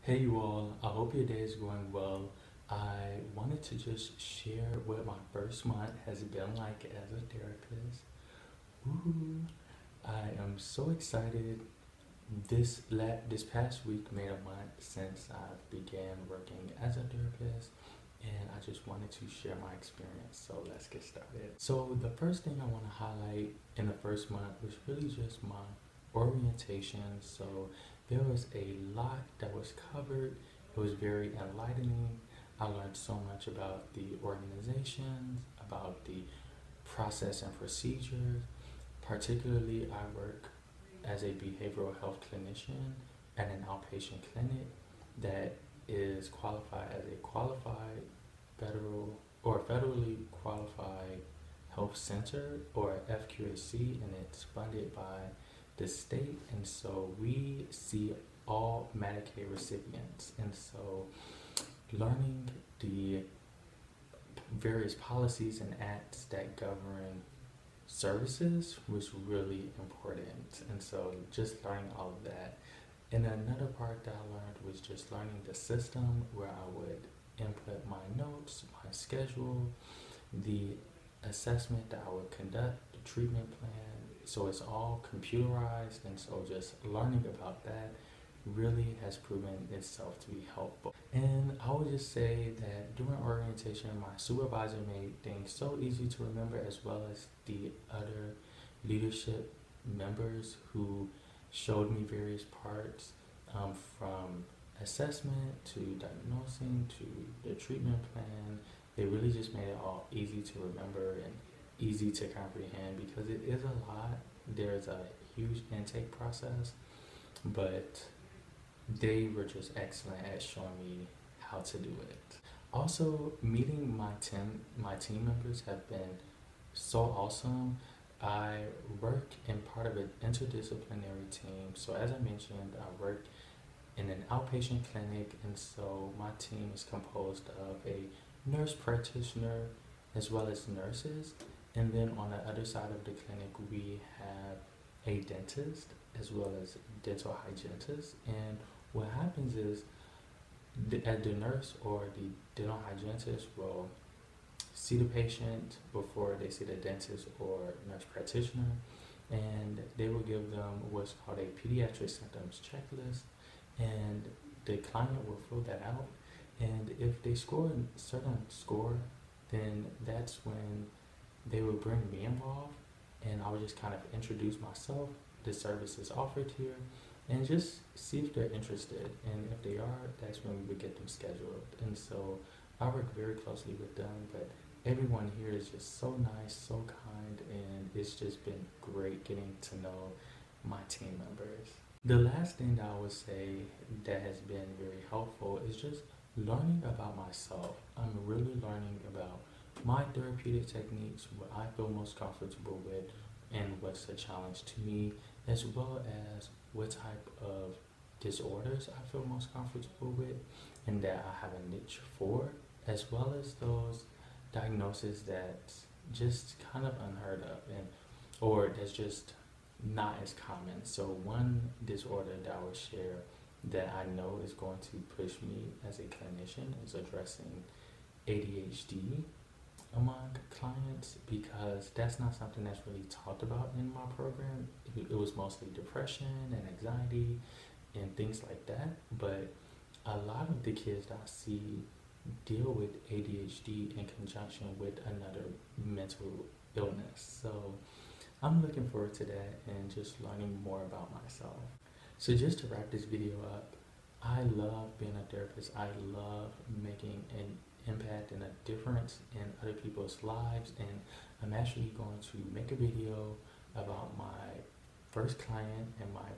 Hey you all, I hope your day is going well. I wanted to just share what my first month has been like as a therapist. Woo! I am so excited. This past week made a month since I began working as a therapist, and I just wanted to share my experience. So let's get started. So the first thing I want to highlight in the first month was really just my orientation. So there was a lot that was covered. It was very enlightening. I learned so much about the organizations, about the process and procedures. Particularly, I work as a behavioral health clinician at an outpatient clinic that is qualified as a qualified federal or federally qualified health center or FQHC, and it's funded by the state. And so we see all Medicaid recipients, and so learning the various policies and acts that govern services was really important. And so just learning all of that. And another part that I learned was just learning the system where I would input my notes, my schedule, the assessment that I would conduct, the treatment plan. So it's all computerized, and so just learning about that really has proven itself to be helpful. And I would just say that during orientation, my supervisor made things so easy to remember, as well as the other leadership members who showed me various parts, from assessment to diagnosing to the treatment plan. They really just made it all easy to remember and easy to comprehend because it is a lot. There's a huge intake process, but they were just excellent at showing me how to do it. Also, meeting my team members have been so awesome. I work in part of an interdisciplinary team. So as I mentioned, I work in an outpatient clinic, and so my team is composed of a nurse practitioner as well as nurses. And then on the other side of the clinic, we have a dentist as well as dental hygienist. And what happens is the nurse or the dental hygienist will see the patient before they see the dentist or nurse practitioner, and they will give them what's called a pediatric symptoms checklist, and the client will fill that out. And if they score a certain score, then that's when they would bring me involved, and I would just kind of introduce myself, the services offered here, and just see if they're interested. And if they are, that's when we would get them scheduled. And so I work very closely with them, but everyone here is just so nice, so kind, and it's just been great getting to know my team members. The last thing that I would say that has been very helpful is just learning about myself. I'm really learning about my therapeutic techniques, what I feel most comfortable with, and what's a challenge to me, as well as what type of disorders I feel most comfortable with and that I have a niche for, as well as those diagnoses that just kind of unheard of and or that's just not as common. So one disorder that I would share that I know is going to push me as a clinician is addressing ADHD among clients, because that's not something that's really talked about in my program. It was mostly depression and anxiety and things like that. But a lot of the kids that I see deal with ADHD in conjunction with another mental illness. So I'm looking forward to that and just learning more about myself. So just to wrap this video up, I love being a therapist. I love making an impact and a difference in other people's lives, and I'm actually going to make a video about my first client and my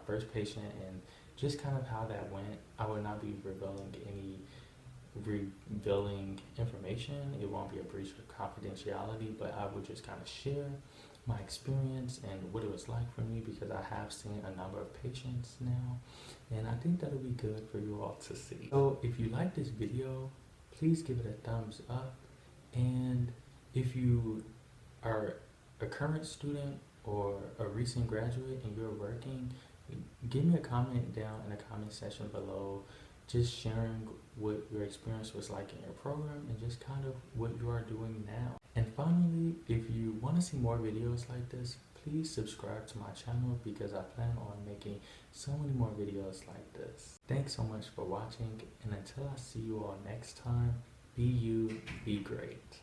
first patient and just kind of how that went. I will not be revealing information. It won't be a breach of confidentiality, but I will just kind of share my experience and what it was like for me, because I have seen a number of patients now, and I think that'll be good for you all to see. So if you like this video, please give it a thumbs up, and if you are a current student or a recent graduate and you're working, Give me a comment down in the comment section below, just sharing what your experience was like in your program and just kind of what you are doing now. And finally, if you want to see more videos like this, please subscribe to my channel because I plan on making so many more videos like this. Thanks so much for watching, and until I see you all next time, be you, be great.